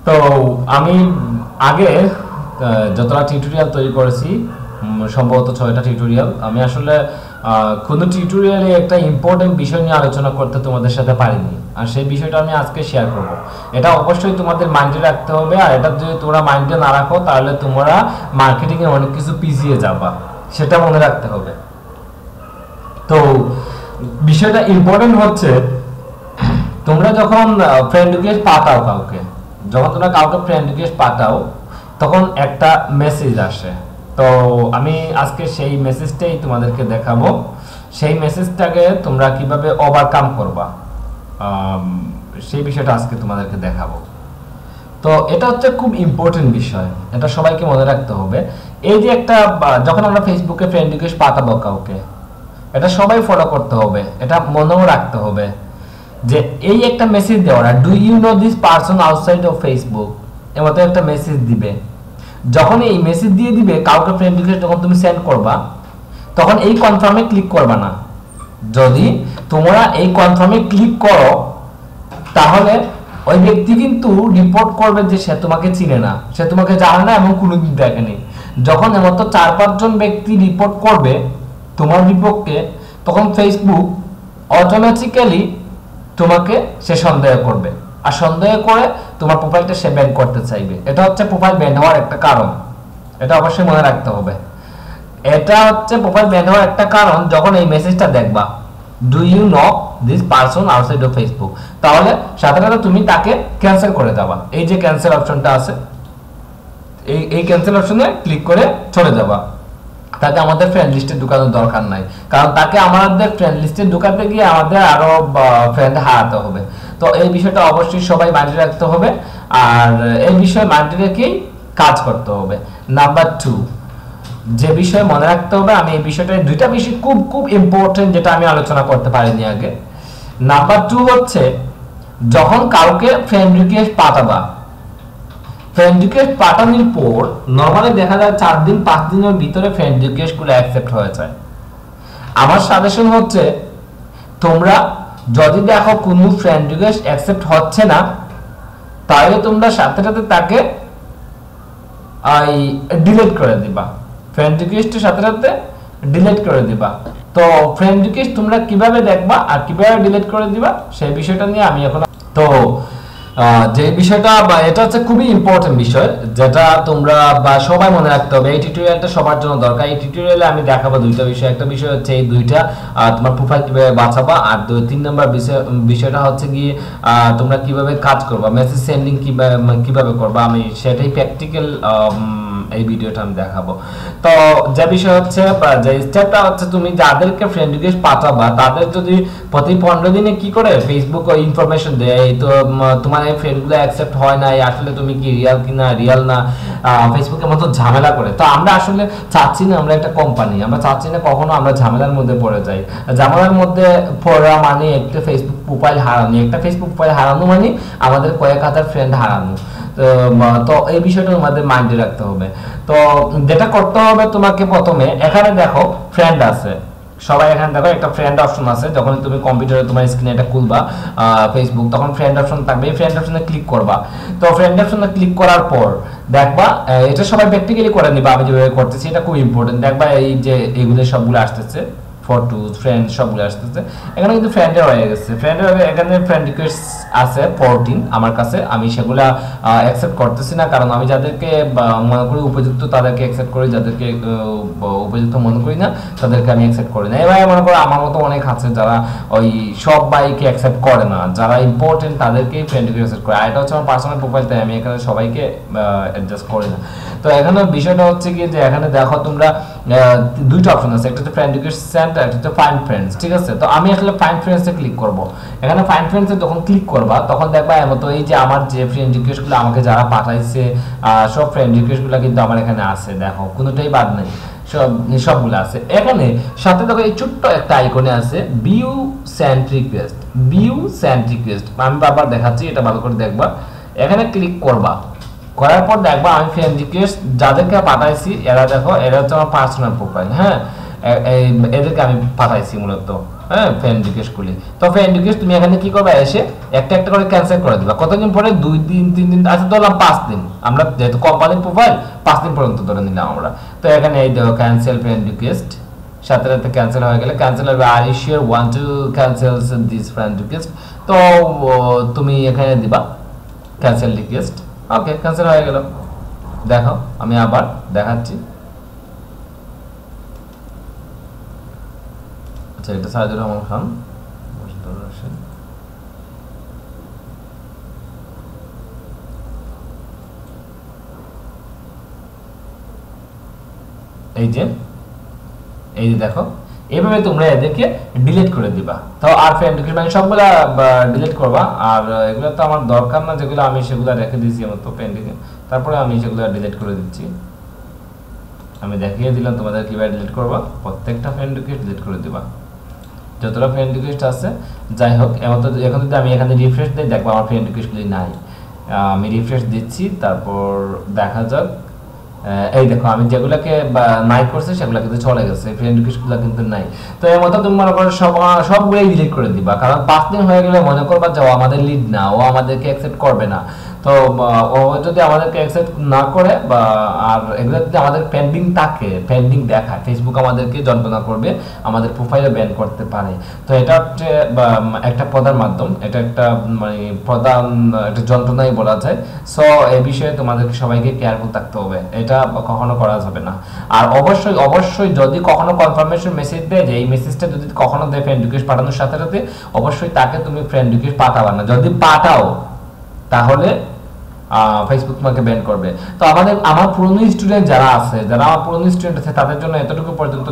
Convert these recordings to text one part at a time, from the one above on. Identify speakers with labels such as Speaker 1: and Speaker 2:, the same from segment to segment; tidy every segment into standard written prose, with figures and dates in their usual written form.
Speaker 1: তো আমি আগে যতটা টিউটোরিয়াল তৈরি করেছি, সম্ভবত 6টা টিউটোরিয়াল, আমি আসলে কোনো টিউটোরিয়ালে একটা ইম্পর্টেন্ট বিষয় নিয়ে আলোচনা করতে তোমাদের সাথে পারিনি, আর সেই বিষয়টা আমি আজকে শেয়ার করব। এটা অবশ্যই তোমাদের মাইন্ডে রাখতে হবে, আর এটা যদি তোমরা মাইন্ডে না রাখো তাহলে তোমরা মার্কেটিংয়ে অনেক কিছু পিছিয়ে যাবা, সেটা মনে রাখতে হবে। তো বিষয়টা ইম্পর্টেন্ট হচ্ছে, তোমরা যখন ফ্রেন্ড রিকোয়েস্ট পাঠাও কাউকে, যখন তোমরা কাউকে ফ্রেন্ড রিকোয়েস্ট পাঠাও তখন একটা মেসেজ আসে। তো আমি আজকে সেই মেসেজটাই তোমাদেরকে দেখাবো। সেই মেসেজটাকে তোমরা কিভাবে ওভারকাম করবা সেই বিষয়টা আজকে তোমাদেরকে দেখাবো। তো এটা হচ্ছে খুব ইম্পর্টেন্ট বিষয়, এটা সবাইকে মনে রাখতে হবে। এই যে একটা যখন আমরা ফেসবুকে ফ্রেন্ড রিকোয়েস্ট পাঠাবো কাউকে, এটা সবাই ফলো করতে হবে, এটা মনেও রাখতে হবে যে এই একটা মেসেজ দেওয়ার, do you know this person outside of Facebook, এর মতো একটা মেসেজ দিবে। যখন এই মেসেজ দিয়ে দিবে কাউকে ফ্রেন্ড রিকোয়েস্ট যখন তুমি সেন্ড করবা, তখন এই কনফার্মে ক্লিক করবা না। যদি তোমরা এই কনফার্মে ক্লিক করো তাহলে ওই ব্যক্তি কিন্তু রিপোর্ট করবে যে সে তোমাকে চিনে না, সে তোমাকে জানে না এবং কোনোদিন দেখেনি। যখন এমতো 4-5 জন ব্যক্তি রিপোর্ট করবে তোমার বিপক্ষে, তখন ফেসবুক অটোমেটিক্যালি তোমাকে সে সন্দেহ করবে, আর সন্দেহ করে তোমার প্রোফাইলটা সে ব্যান করতে চাইবে। এটা হচ্ছে প্রোফাইল ব্যান হওয়ার একটা কারণ, এটা অবশ্যই মনে রাখতে হবে। এটা হচ্ছে প্রোফাইল ব্যান হওয়ার একটা কারণ, যখন এই মেসেজটা দেখবা, do you know this person outside of Facebook, তাহলে সাথে সাথে তুমি তাকে ক্যান্সেল করে দেবা। এই যে ক্যান্সেল অপশনটা আছে, এই ক্যান্সেল অপশনে ক্লিক করে চলে যাবা। তাকে আমাদের ফ্রেন্ড লিস্টে ঢোকানোর দরকার নাই, কারণ তাকে আমাদের ফ্রেন্ড লিস্টে ঢোকাতে গিয়ে আমাদের আরো ফ্রেন্ড হারাতে হবে। তো এই বিষয়টা অবশ্যই সবাই মাইন্ডে রাখতে হবে, আর এই বিষয়ে মাইন্ডে রেখেই কাজ করতে হবে। নাম্বার 2 যে বিষয় মনে রাখতে হবে, আমি এই বিষয়টা, দুইটা বিষয় খুব খুব ইম্পর্টেন্ট যেটা আমি আলোচনা করতে পারিনি আগে। নাম্বার 2 হচ্ছে, যখন কাউকে ফ্রেন্ড রিকোয়েস্ট পাঠাবা, ফ্রেন্ড রিকোয়েস্ট পাঠানোর পর নরমালি দেখা যায় 4-5 দিনের ভিতরে ফ্রেন্ড রিকোয়েস্ট গুলো অ্যাকসেপ্ট হয়ে যায়। আমার সাজেশন হচ্ছে, তোমরা যদি দেখো কোনো ফ্রেন্ড রিকোয়েস্ট অ্যাকসেপ্ট হচ্ছে না, তাহলে তোমরা সাথে সাথে তাকে ডিলিট করে দিবা, ফ্রেন্ড রিকোয়েস্টের সাথে সাথে ডিলিট করে দিবা। তো ফ্রেন্ড রিকোয়েস্ট তোমরা কিভাবে দেখবা আর কিভাবে ডিলিট করে দিবা সেই বিষয়টা নিয়ে আমি এখন, তো যে বিষয়টা এটা হচ্ছে খুবই ইম্পর্টেন্ট বিষয়, যেটা তোমরা সবাই মনে রাখতে হবে। এই টিউটোরিয়ালটা সবার জন্য দরকার। এই টিউটোরিয়ালে আমি দেখাবো দুইটা বিষয়। একটা বিষয় হচ্ছে এই দুইটা তোমার প্রোফাইল কিভাবে বাঁচাবা, আর 3 নম্বর বিষয়টা হচ্ছে গিয়ে তোমরা কিভাবে কাজ করবা, মেসেজ সেন্ডিং কিভাবে করবা, আমি সেটাই প্র্যাকটিক্যাল এই ভিডিওটা আমি দেখাবো। তো যে বিষয় হচ্ছে, যে স্টেপটা হচ্ছে, তুমি যাদেরকে ফ্রেন্ড রিকোয়েস্ট পাঠাবা তাদের যদি প্রতি 15 দিনে কি করে ফেসবুক ইনফরমেশন দেয়, তো তোমার এই ফ্রেন্ডগুলো অ্যাকসেপ্ট হয় না, আসলে তুমি কি রিয়াল কিনা রিয়াল না, ফেসবুকের মতো ঝামেলা করে। তো আমরা আসলে চাচ্ছি না, আমরা একটা কোম্পানি, আমরা চাচ্ছি না কখনো আমরা ঝামেলার মধ্যে পড়ে যাই। ঝামেলার মধ্যে পড়া মানে একটা ফেসবুক প্রোফাইল হারানো, একটা ফেসবুক প্রোফাইল হারানো মানে আমাদের কয়েক হাজার ফ্রেন্ড হারানো। তো এই বিষয়টা তোমাদের মাইন্ডে রাখতে হবে। তো যেটা করতে হবে, তোমাকে প্রথমে এখানে দেখো ফ্রেন্ড আছে, সবাই এখানে দেখো একটা ফ্রেন্ড অপশন আছে। যখন তুমি কম্পিউটারে তোমার স্ক্রিনে এটা খুলবা ফেসবুক, তখন ফ্রেন্ড অপশন থাকবে, এই ফ্রেন্ড অপশনে ক্লিক করবা। তো ফ্রেন্ড অপশনে ক্লিক করার পর দেখবা, এটা সবাই প্র্যাকটিক্যালি করে নিবা, আমি যেভাবে করতেছি এটা খুব ইম্পর্টেন্ট। দেখবা এই যে এগুলো সবগুলো আসতেছে, ফটো ফ্রেন্ড সবগুলো আসতেছে, এখানে কিন্তু ফ্রেন্ডের হয়ে গেছে। ফ্রেন্ডের এখানে ফ্রেন্ড রিকোয়েস্ট আছে 14 আমার কাছে, আমি সেগুলা অ্যাকসেপ্ট করতেছি না, কারণ আমি যাদেরকে মনে করি উপযুক্ত তাদেরকে অ্যাকসেপ্ট করি, যাদেরকে উপযুক্ত মনে করি না তাদেরকে আমি অ্যাকসেপ্ট করি না। এবার মনে করো আমার মতো অনেক আছে যারা ওই সব বাইকে অ্যাকসেপ্ট করে না, যারা ইম্পর্টেন্ট তাদেরকেই ফ্রেন্ড রিকোয়েস্ট অ্যাকসেপ্ট করে। আর এটা হচ্ছে আমার পার্সোনাল প্রোফাইল, তাই আমি এখানে সবাইকে অ্যাডজাস্ট করি না। তো এখানে বিষয়টা হচ্ছে কি, যে এখানে দেখো তোমরা দুইটা অপশন আছে, একটা হচ্ছে ফ্রেন্ড রিকোয়েস্ট সেন্ড, একটা হচ্ছে ফাইন্ড ফ্রেন্ডস, ঠিক আছে। তো আমি আসলে ফাইন্ড ফ্রেন্ডসে ক্লিক করব। এখানে ফাইন্ড ফ্রেন্ডসে যখন ক্লিক করবা তখন দেখবা এমতো এই যে আমার যে ফ্রেন্ড রিকোয়েস্টগুলো আমাকে যারা পাঠাইছে সব ফ্রেন্ড রিকোয়েস্টগুলো কিন্তু আমার এখানে আছে, দেখো কোনোটাই বাদ নেই, সবগুলো আছে। এখানে সাথে দেখো এই ছোট্ট একটা আইকনে আছে view send request, view send request, আমি বারবার দেখাচ্ছি, এটা ভালো করে দেখবা। এখানে ক্লিক করবা, করার পর দেখবা আমি ফ্রেন্ড রিকোয়েস্ট যাদেরকে পাঠাইছি এরা দেখো, এরা হচ্ছে আমার পার্সোনাল প্রোফাইল, হ্যাঁ, এদেরকে আমি পাঠাইছি মূলত। হ্যাঁ ফ্রেন্ড রিকোয়েস্ট খুলি। তো ফ্রেন্ড রিকোয়েস্ট তুমি এখানে কি করবে, এসে একটা একটা করে ক্যান্সেল করে দিবা। কতদিন পরে? 2 দিন 3 দিন, আচ্ছা ধরলাম 5 দিন। আমরা যেহেতু কোম্পানির প্রোফাইল 5 দিন পর্যন্ত ধরে নিলাম আমরা। তো এখানে এই দেখো ক্যান্সেল ফ্রেন্ড রিকোয়েস্ট, সাথে সাথে ক্যান্সেল হয়ে গেলে ক্যান্সেল হবে। Are you sure want to cancel this friend request, তো তুমি এখানে দিবা ক্যান্সেল রিকোয়েস্ট। ওকে, ক্যান্সেল হয়ে গেল। দেখো আমি আবার দেখাচ্ছি। আচ্ছা, এটা সাইদুর রহমান খান, এই যে দেখো এইভাবে তোমরা এদেরকে ডিলিট করে দিবা। তো আর ফ্রেন্ড রিকোয়েস্ট মানে সবগুলা ডিলিট করবা। আর এগুলো তো আমার দরকার না, যেগুলো আমি সেগুলো রেখে দিয়েছি আমার তো পেন্ডিংয়ে, তারপরে আমি সেগুলো ডিলিট করে দিচ্ছি। আমি দেখিয়ে দিলাম তোমাদের কিভাবে ডিলিট করবা। প্রত্যেকটা ফ্রেন্ড রিকোয়েস্ট ডিলিট করে দিবা, যতটা ফ্রেন্ড রিকোয়েস্ট আছে। যাই হোক, এখন যদি আমি এখানে রিফ্রেশ দিই, দেখবো আমার ফ্রেন্ড রিকোয়েস্টগুলি নাই। আমি রিফ্রেশ দিচ্ছি, তারপর দেখা যাক। এই দেখো আমি যেগুলোকে নাই করছি সেগুলো কিন্তু চলে গেছে, ফ্রেন্ড রিকোয়েস্টগুলো কিন্তু নাই। তো এর মতো তুমি মনে করো সবগুলোই ডিলিট করে দিবা, কারণ 5 দিন হয়ে গেলে মনে করবা যে ও আমাদের লিড না, ও আমাদেরকে অ্যাকসেপ্ট করবে না। তো ও যদি আমাদেরকে অ্যাকসেপ্ট না করে বা আর এগুলো যদি আমাদের পেন্ডিং থাকে, পেন্ডিং দেখায়, ফেসবুক আমাদেরকে যন্ত্রণা করবে, আমাদের প্রোফাইলে ব্যান করতে পারে। তো এটা হচ্ছে একটা প্রধান মাধ্যম, এটা একটা মানে প্রধান একটা যন্ত্রণাই বলা যায়। সো এই বিষয়ে তোমাদেরকে সবাইকে কেয়ারফুল থাকতে হবে, এটা কখনো করা যাবে না। আর অবশ্যই অবশ্যই যদি কখনো কনফার্মেশন মেসেজ দেয়, যে এই মেসেজটা যদি কখনো দেয় ফ্রেন্ড রিকোয়েস্ট পাঠানোর সাথে সাথে, অবশ্যই তাকে তুমি ফ্রেন্ড রিকোয়েস্ট পাঠাবা না। যদি পাঠাও তাহলে ফেসবুক তোমাকে ব্যান করবে। তো আমার পুরনো স্টুডেন্ট যারা আছে, তাদের জন্য এতটুকু পর্যন্ত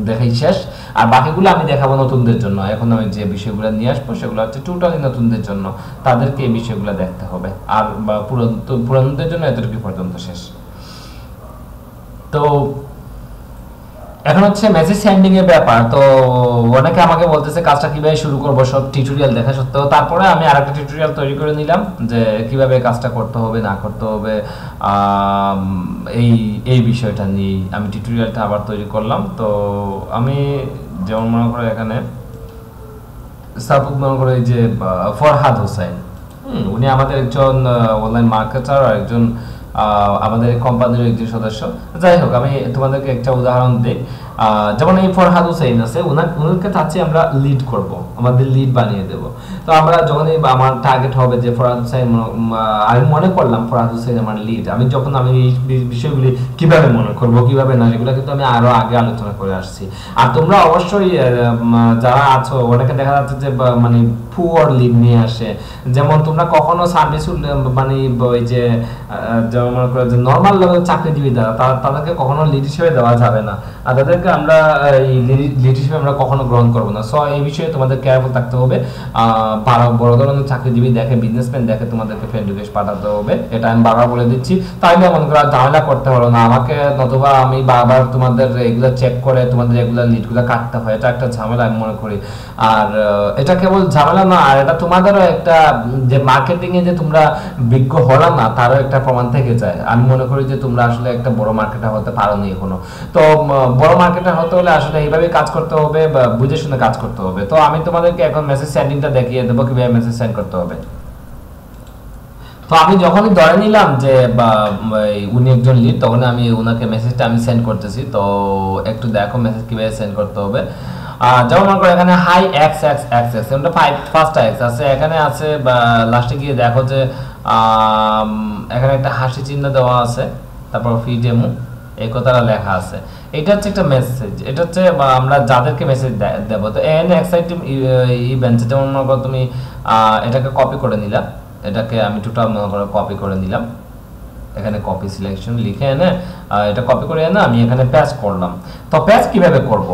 Speaker 1: দেখাই শেষ। আর বাকিগুলো আমি দেখাবো নতুনদের জন্য। এখন আমি যে বিষয়গুলো নিয়ে আসবো সেগুলো হচ্ছে টোটালি নতুনদের জন্য, তাদেরকে এই বিষয়গুলো দেখতে হবে। আর পুরানোদের জন্য এতটুকু পর্যন্ত শেষ। তো এখন হচ্ছে মেসেজ সেন্ডিং এর ব্যাপার। তো অনেকে আমাকে বলতেছে কাজটা কিভাবে শুরু করব, সব টিউটোরিয়াল দেখা সত্ত্বেও। তারপরে আমি আরেকটা টিউটোরিয়াল তৈরি করে নিলাম যে কিভাবে কাজটা করতে হবে না করতে হবে, এই বিষয়টা নিয়ে আমি টিউটোরিয়ালটা আবার তৈরি করলাম। তো আমি যেমন মনে করো এখানে সাপোজ মনে করো এই যে ফরহাদ হোসেন, উনি আমাদের একজন অনলাইন মার্কেটার আর একজন আমাদের কোম্পানির একজন সদস্য। যাই হোক, আমি তোমাদেরকে একটা উদাহরণ দিই। যেমন এই ফরহাদ হোসেন আছে, ওনাকে চাচ্ছি আমরা লিড করব, আমাদের লিড বানিয়ে দেব। তো আমরা যখনই আমার টার্গেট হবে যে ফরহাদ হোসেন, আমি মনে করলাম ফরহাদ হোসেন আমার লিড, আমি এই বিষয়গুলি কিভাবে মনে করব কিভাবে না, সেগুলো কিন্তু আমি আরো আগে আলোচনা করে আসছি। আর তোমরা অবশ্যই যারা আছো, অনেকে দেখা যাচ্ছে যে মানে পুয়ার লিড নিয়ে আসে। যেমন তোমরা কখনো সার্ভিস মানে ওই যে যেমন মনে করো যে নর্মাল লেভেল চাকরিজীবী তাদেরকে কখনো লিড হিসেবে দেওয়া যাবে না, আর তাদেরকে আমরা এই লিড হিসেবে আমরা কখনো গ্রহণ করবো না। সো এই বিষয়ে তোমাদের কেয়ারফুল থাকতে হবে। বড় ধরনের চাকরিজীবী দেখে, বিজনেসম্যান দেখে তোমাদেরকে ফ্রেন্ড রিকোয়েস্ট পাঠাতে হবে, এটা আমি বারবার বলে দিচ্ছি। তাইলে মনে করো ঝামেলা করতে হলো না আমাকে, নতুবা আমি বারবার তোমাদের এগুলো চেক করে তোমাদের এগুলো লিডগুলো কাটতে হয়, এটা একটা ঝামেলা আমি মনে করি। আর এটা কেবল ঝামেলা না, আর এটা তোমাদেরও একটা যে মার্কেটিং এ যে তোমরা বিজ্ঞ হলো না তারও একটা প্রমাণ থেকে যায়। আমি মনে করি যে তোমরা আসলে একটা বড় মার্কেটার হতে পারোনি এখনো। তো বড় মার্কেটার হতে হলে আসলে এইভাবে কাজ করতে হবে বা বুঝে শুনে কাজ করতে হবে। তো আমি তোমাদেরকে এখন মেসেজ সেন্ডিংটা দেখিয়ে দেবো কিভাবে মেসেজ সেন্ড করতে হবে। তো আমি যখনই ধরে নিলাম যে উনি একজন লিড, তখন আমি ওনাকে মেসেজটা আমি সেন্ড করতেছি। তো একটু দেখো মেসেজ কিভাবে সেন্ড করতে হবে। যেমন মনে করো এখানে hi X X X X, এটা ফার্স্টটা এক্স আছে, এখানে আছে বা লাস্টে গিয়ে দেখো যে এখানে একটা হাসি চিহ্ন দেওয়া আছে, তারপর ফি ডেমো এই কথাটা লেখা আছে। এটা হচ্ছে একটা মেসেজ, এটা হচ্ছে আমরা যাদেরকে মেসেজ দেবো। তো এখানে এক্সাইটিভ ইভেন্টস, যেমন মনে করো তুমি এটাকে কপি করে নিলাম, এটাকে আমি টোটাল মনে করো কপি করে নিলাম, এখানে কপি সিলেকশন লিখে এনে এটা কপি করে এনে আমি এখানে পেস্ট করলাম। তো পেস্ট কিভাবে করব?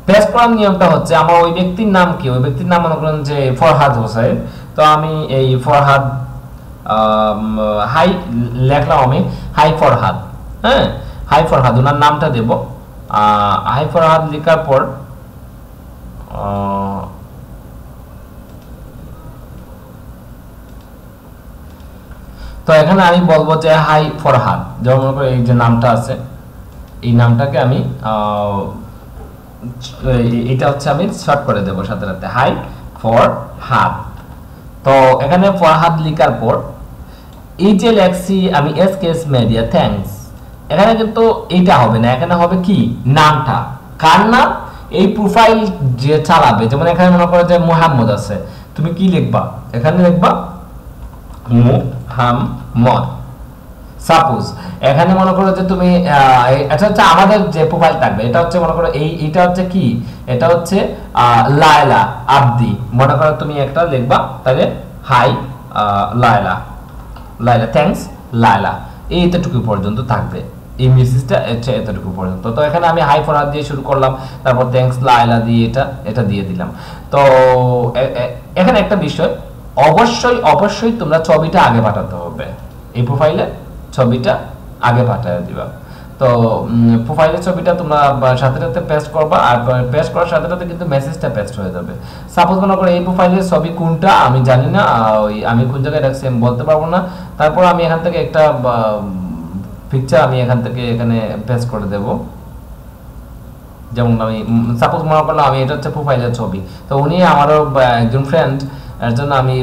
Speaker 1: পেস্ট করার নিয়মটা হচ্ছে আমার ওই ব্যক্তির নাম কি, ওই ব্যক্তির নাম মনে করেন যে ফরহাদ হোসেন। তো আমি এই ফরহাদ হাই লেখলাম, আমি হাই ফরহাদ, হ্যাঁ হাই ফরহাদ ওনার নামটা দেব। হাই ফরহাদ লেখার পর তো এখানে আমি বলবো যে হাই ফরহাদ, যেমন মনে করো এই যে নামটা আছে, এই নামটাকে আমি এটা হচ্ছে আমি শর্ট করে দেব সাথে সাথে, হাই ফরহাদ। তো এখানে ফরহাদ লেখার পর এই যে লেখছি আমি এসকেএস মিডিয়া থ্যাঙ্কস, এখানে কিন্তু এইটা হবে না, এখানে হবে কি নামটা, কার নাম, এই প্রোফাইল যে চালাবে। যেমন এখানে মনে করো যে মুহাম্মদ আছে, তুমি কি লিখবা, এখানে লিখবা মুহাম্মদ। সাপোজ এখানে মনে করো যে তুমি এটা হচ্ছে আমাদের যে প্রোফাইল থাকবে, এটা হচ্ছে মনে করো এইটা হচ্ছে কি, এটা হচ্ছে লায়লা আব্দি, মনে করো তুমি একটা লিখবা তাহলে হাই লায়লা, লায়লা থ্যাঙ্কস লায়লা, এইটুকু পর্যন্ত থাকবে এই মেসেজটা, এতটুকু পর্যন্ত। তো এখানে আমি হাই ফরহাদ দিয়ে শুরু করলাম, তারপর থ্যাঙ্কস লায়লা দিয়ে এটা দিয়ে দিলাম। তো এখানে একটা বিষয়, অবশ্যই তোমরা ছবিটা আগে পাঠাতে হবে, এই প্রোফাইলে ছবিটা আগে পাঠিয়ে দিবা। তো প্রোফাইলের ছবিটা তোমরা সাথে সাথে পেস্ট করবা, আর পেস্ট করার সাথে সাথে কিন্তু মেসেজটা পেস্ট হয়ে যাবে। সাপোজ মনে করো এই প্রোফাইলের ছবি কোনটা আমি জানি না, আমি কোন জায়গায় রাখছি আমি বলতে পারবো না, তারপর আমি এখান থেকে একটা পিকচার আমি এখান থেকে এখানে পেস্ট করে দেব। যেমন আমি সাপোজ মনে করলাম আমি এটা হচ্ছে প্রোফাইলের ছবি, তো উনি আমারও একজন ফ্রেন্ড, এর জন্য আমি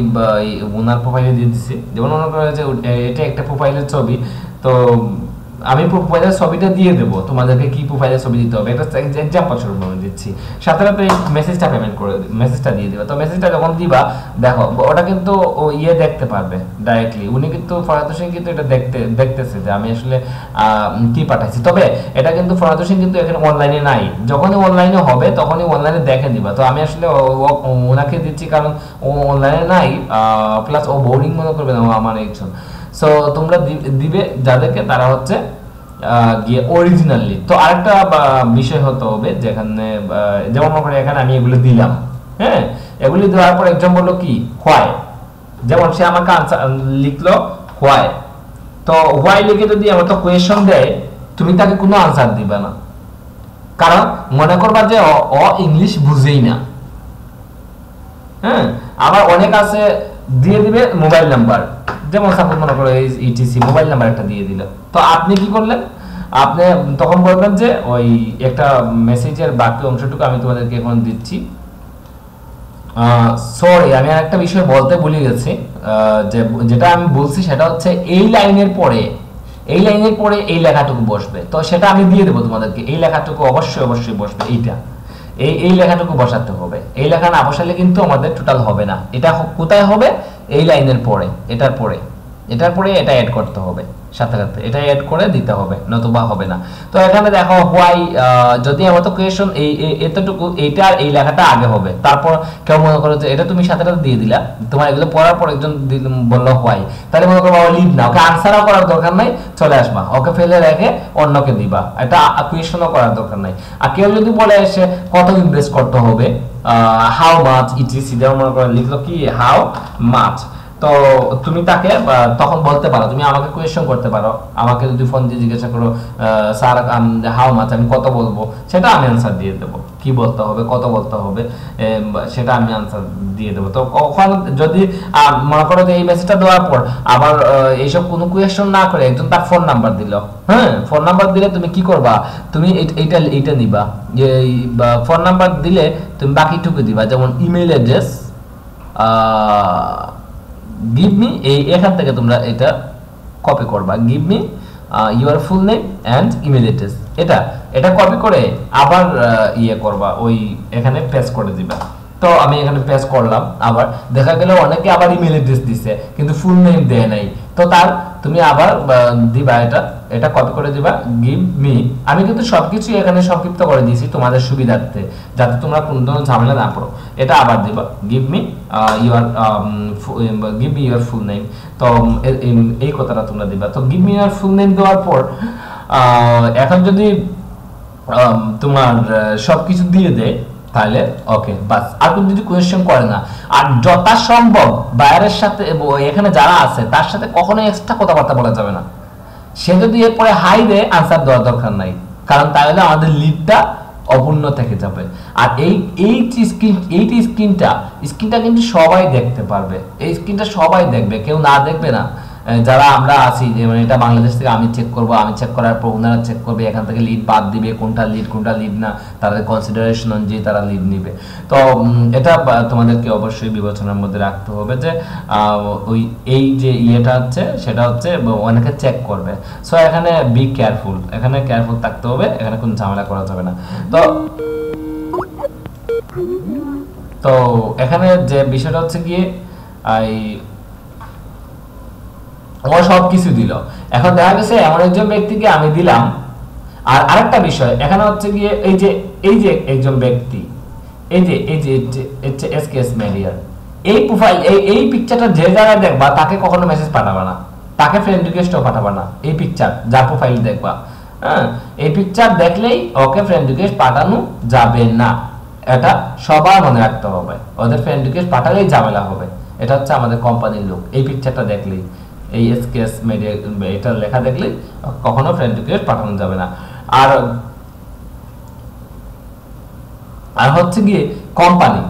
Speaker 1: ওনার প্রোফাইলে দিয়ে দিচ্ছি। যেমন মনে করা যে এটা একটা প্রোফাইলের ছবি, তো আমি প্রোফাইলের ছবিটা দিয়ে দেব, তোমাদেরকে কি প্রোফাইলের ছবি দিতে হবে এটা এক্সাম্পল স্বরূপ আমি দিচ্ছি। সাথে সাথে মেসেজটা পেমেন্ট করে মেসেজটা দিয়ে দিবা। তো মেসেজটা যখন দিবা দেখো ওটা কিন্তু ও দেখতে পারবে ডাইরেক্টলি, উনি কিন্তু ফরহাদ হোসেন কিন্তু এটা দেখতেছে যে আমি আসলে কি পাঠাইছি। তবে এটা কিন্তু ফরহাদ হোসেন কিন্তু এখানে অনলাইনে নাই, যখনই অনলাইনে হবে তখনই অনলাইনে দেখে দিবা। তো আমি আসলে ওনাকে দিচ্ছি কারণ ও অনলাইনে নাই, প্লাস ও বোরিং মনে করবে না ও আমার একজন। সো তোমরা দিবে যাদেরকে তারা হচ্ছে গিয়ে অরিজিনালি। তো আরেকটা বিষয় হতে হবে যেখানে যেমন মনে করি এখানে আমি এগুলো দিলাম, হ্যাঁ, এগুলি দেওয়ার পর একজন বললো কি হোয়াই, যেমন সে আমাকে আনসার লিখলো হোয়াই। তো হোয়াই লিখে যদি আমার তো কোয়েশন দেয়, তুমি তাকে কোনো আনসার দিবে না, কারণ মনে করবা যে ও ইংলিশ বুঝেই না। হ্যাঁ, আবার অনেক আছে দিয়ে দিবে মোবাইল নাম্বার, যেমন সাপোজ মনে করো ইটিসি মোবাইল নাম্বার একটা দিয়ে দিল। তো আপনি কি করলেন, আপনি তখন বলবেন যে ওই একটা মেসেজের বাকি অংশটুকু আমি তোমাদেরকে এখন দিচ্ছি। সরি আমি একটা বিষয় বলতে ভুলে গেছি, যেটা আমি বলছি সেটা হচ্ছে এই লাইনের পরে এই লেখাটুকু বসবে। তো সেটা আমি দিয়ে দেবো তোমাদেরকে, এই লেখাটুকু অবশ্যই বসবে, এই লেখাটুকু বসাতে হবে। এই লেখা না বসালে কিন্তু আমাদের টোটাল হবে না। এটা কোথায় হবে, এই লাইনের পরে, এটার পরে এটা অ্যাড করতে হবে, সাথে সাথে এটা অ্যাড করে দিতে হবে, নতুবা হবে না। তো এখানে দেখো হোয়াই, যদি আমার তো কোয়েশন এতটুকু, এইটা আর এই লেখাটা আগে হবে, তারপর কেউ মনে করো যে এটা তুমি সাথে সাথে দিয়ে দিলা, তোমার এগুলো পড়ার পর একজন বললো হোয়াই, তাহলে মনে করো লিভ না, ওকে আনসারও করার দরকার নাই, চলে আসবা, ওকে ফেলে রেখে অন্যকে দিবা, এটা কোয়েশনও করার দরকার নাই। আর কেউ যদি বলে এসে কত ইনভেস্ট করতে হবে, হাউ মাচ ইটিসি, যেমন মনে করো লিখলো কি হাউ মাচ, তো তুমি তাকে তখন বলতে পারো, তুমি আমাকে কোয়েশ্চন করতে পারো, আমাকে যদি ফোন দিয়ে জিজ্ঞাসা করো স্যার হাউ মাচ, আমি কত বলবো, সেটা আমি আনসার দিয়ে দেবো, কি বলতে হবে কত বলতে হবে সেটা আমি আনসার দিয়ে দেবো। তো কখন যদি মনে করো যে এই মেসেজটা দেওয়ার পর আবার এইসব কোনো কোয়েশ্চন না করে একজন তার ফোন নাম্বার দিল, হ্যাঁ, ফোন নাম্বার দিলে তুমি কি করবা, তুমি এইটা দিবা, ফোন নাম্বার দিলে তুমি বাকিটুকু দিবা, যেমন ইমেল অ্যাড্রেস, গিভ মি, এখান থেকে তোমরা এটা কপি করবা, give me your full name and email address, এটা কপি করে আবার ইয়ে করবা, ওই এখানে পেস্ট করে দিবা। তো আমি এখানে পেস্ট করলাম, আবার দেখা গেল অনেকে আবার ইমেল অ্যাড্রেস দিছে কিন্তু ফুল নেম দেয় নাই, তো তার তুমি আবার দিবা, এটা কপি করে দিবা, গিভ মি, আমি কিন্তু সবকিছু এখানে সংক্ষিপ্ত করে দিয়েছি তোমাদের সুবিধার্থে, যাতে তোমরা কোনো ঝামেলা না পড়ো। এটা আবার দিবা, give me your full name, তো এই কথাটা তোমরা দিবা। তো give me your full name দেওয়ার পর এখন যদি তোমার সবকিছু দিয়ে দেয় তাহলে ওকে, বাস, আর কোনো যদি কোয়েশ্চেন করে না। আর যথাসম্ভব বাইরের সাথে এখানে যারা আছে তার সাথে কখনোই এক্সট্রা কথাবার্তা বলা যাবে না। সে যদি এরপরে হাই দেয় আনসার দেওয়ার দরকার নাই, কারণ তাহলে আমাদের লিডটা অপূর্ণ থেকে যাবে। আর এই স্ক্রিনটা কিন্তু সবাই দেখতে পারবে, এই স্ক্রিনটা সবাই দেখবে, কেউ না দেখবে না। যারা আমরা আছি যে মানে এটা বাংলাদেশ থেকে আমি চেক করব, আমি চেক করার পর ওনারা চেক করবে, এখান থেকে লিড বাদ দিবে, কোনটা লিড না, তাদের কনসিডারেশন অনুযায়ী তারা লিড নিবে। তো এটা তোমাদেরকে অবশ্যই বিবেচনার মধ্যে রাখতে হবে যে ওই এই যে ইয়েটা হচ্ছে সেটা হচ্ছে অনেকে চেক করবে। সো এখানে বি কেয়ারফুল, এখানে কেয়ারফুল থাকতে হবে, এখানে কোনো ঝামেলা করা যাবে না। তো এখানে যে বিষয়টা হচ্ছে গিয়ে ও সব কিছু দিল, এখন দেখা গেছে এমন একজন ব্যক্তিকে আমি দিলাম। আর আরেকটা বিষয় এখানে হচ্ছে গিয়ে এই যে একজন ব্যক্তি, এই যে এসকেএস মিডিয়া, এই প্রোফাইল এই পিকচারটা যে জায়গায় দেখবা তাকে কখনো মেসেজ পাঠাবা না, তাকে ফ্রেন্ড রিকোয়েস্টও পাঠাবা না। এই পিকচার যার প্রোফাইল দেখবা, হ্যাঁ, এই পিকচার দেখলেই ওকে ফ্রেন্ড রিকোয়েস্ট পাঠানো যাবে না, এটা সবার মনে রাখতে হবে। ওদের ফ্রেন্ড রিকোয়েস্ট পাঠালেই ঝামেলা হবে। এটা হচ্ছে আমাদের কোম্পানির লোক, এই পিকচারটা দেখলেই, এই এসকেএস মিডিয়া এটা লেখা দেখলেই কখনো ফ্রেন্ড রিকোয়েস্ট পাঠানো যাবে না। আর হচ্ছে গিয়ে কোম্পানি,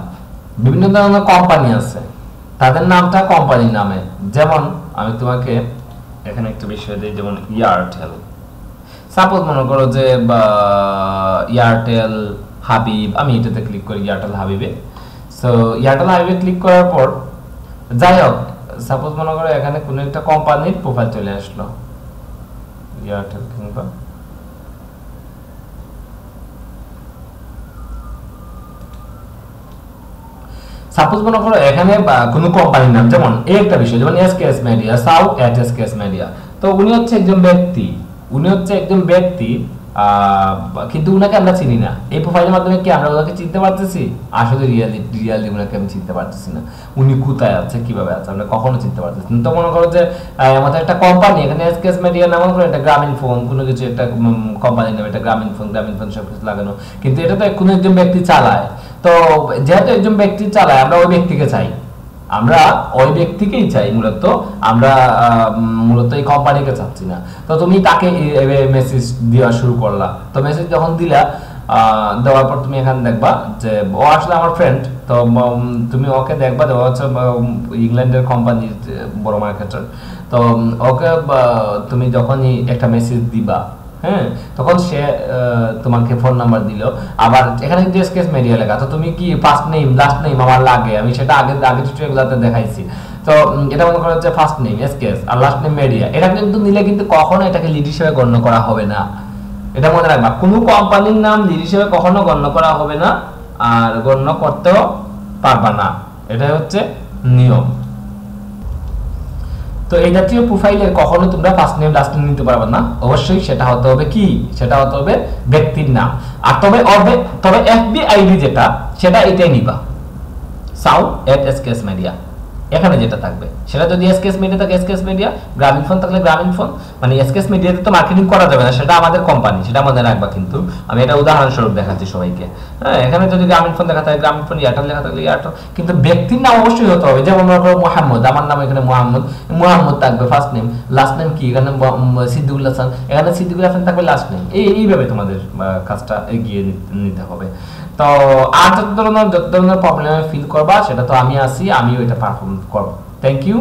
Speaker 1: বিভিন্ন ধরনের কোম্পানি আছে, তাদের নামটা কোম্পানির নামে। যেমন আমি তোমাকে এখানে একটা বিষয় দিই, যেমন এয়ারটেল, সাপোজ মনে করো যে এয়ারটেল হাবিব, আমি এটাতে ক্লিক করি এয়ারটেল হাবিবে। সো এয়ারটেল হাবিবে ক্লিক করার পর যাই হোক, সাপোজ মনে করো এখানে কোনো একটা কোম্পানির প্রোফাইল চলে আসলো, এয়ারটেল কিংবা সাপোজ মনে করো এখানে কোনো কোম্পানির নাম, যেমন এই একটা বিষয়, যেমন এসকেএস মিডিয়া, SKS মিডিয়া। তো উনি হচ্ছে একজন ব্যক্তি, কিন্তু উনাকে আমরা চিনি না। এই প্রোফাইলের মাধ্যমে কি আমরা ওনাকে চিনতে পারতেছি? আসলে রিয়ালি উনাকে আমি চিনতে পারতেছি না। উনি কোথায় আছে, কিভাবে আছে, আমরা কখনো চিনতে পারতেছি না। তো মনে করো যে আমাদের একটা কোম্পানি, এখানে এসকেএস মিডিয়া নাম করে একটা গ্রামীণ ফোন, কোনো কিছু একটা কোম্পানির নাম, এটা গ্রামীণ ফোন সব কিছু লাগানো, কিন্তু এটা তো কোনো একজন ব্যক্তি চালায়। তো যেহেতু একজন ব্যক্তি চালায়, আমরা ওই ব্যক্তিকে চাই, আমরা ওই ব্যক্তিকেই চাই মূলত, আমরা মূলত এই কোম্পানিকে চাচ্ছি না। তো তুমি তাকে মেসেজ দেওয়া শুরু করলা। তো মেসেজ যখন দিলা, দেওয়ার পর তুমি এখানে দেখবা যে ও আসলে আমার ফ্রেন্ড। তো তুমি ওকে দেখবা, দেওয়া হচ্ছে ইংল্যান্ডের কোম্পানির বড় মার্কেটার। তো ওকে তুমি যখনই একটা মেসেজ দিবা, হ্যাঁ, তখন সে তোমাকে ফোন নাম্বার দিল। আবার এখানে এসকেএস মিডিয়া লেখা, তো তুমি কি ফার্স্ট নেম লাস্ট নেম আমার লাগে, আমি সেটা আগে টিউটোরিয়ালগুলোতে দেখাইছি। তো এটা মনে করা হচ্ছে ফার্স্ট নেম এসকেএস আর লাস্ট নেম মিডিয়া। এটা কিন্তু নিলে কিন্তু কখনো এটাকে লিড হিসেবে গণ্য করা হবে না, এটা মনে রাখবা। কোনো কোম্পানির নাম লিড হিসেবে কখনো গণ্য করা হবে না, আর গণ্য করতেও পারবা না, এটাই হচ্ছে নিয়ম। তো এই জাতীয় প্রোফাইলের কখনো তোমরা ফার্স্ট নেম লাস্ট নেম নিতে পারবে না, অবশ্যই সেটা হতে হবে কি, সেটা হতে হবে ব্যক্তির নাম। আর তবে এফবি আইডি যেটা, সেটা এটাই নিবা, SKS মিডিয়া। এখানে যেটা থাকবে সেটা যদি এসকেএস মিডিয়া থাকে এসকেএস মিডিয়া, গ্রামীণ ফোন থাকলে গ্রামীণ ফোন, মানে এসকেএস মিডিয়াতে তো মার্কেটিং করা যাবে না, সেটা আমাদের কোম্পানি, সেটা মনে রাখবা। কিন্তু আমি এটা উদাহরণস্বরূপ দেখাচ্ছি সবাইকে। হ্যাঁ, এখানে যদি গ্রামীণ ফোন লেখা থাকে গ্রামীণ ফোন, এয়ারটেল লেখা থাকলে এয়ারটেল, কিন্তু ব্যক্তির নাম অবশ্যই হতে হবে। যেমন মনে করো মোহাম্মদ, আমার নাম এখানে মোহাম্মদ থাকবে ফার্স্ট নেম, লাস্ট নেম কি এখানে সিদ্দিকুল হাসান, এখানে সিদ্দিকুল হাসান থাকবে লাস্ট নেম। এইভাবে তোমাদের কাজটা এগিয়ে নিতে হবে। তো আর যত ধরনের প্রবলেমে ফিল করবা, সেটা তো আমি আছি, আমি ওইটা পারফর্ম করবো। Thank you.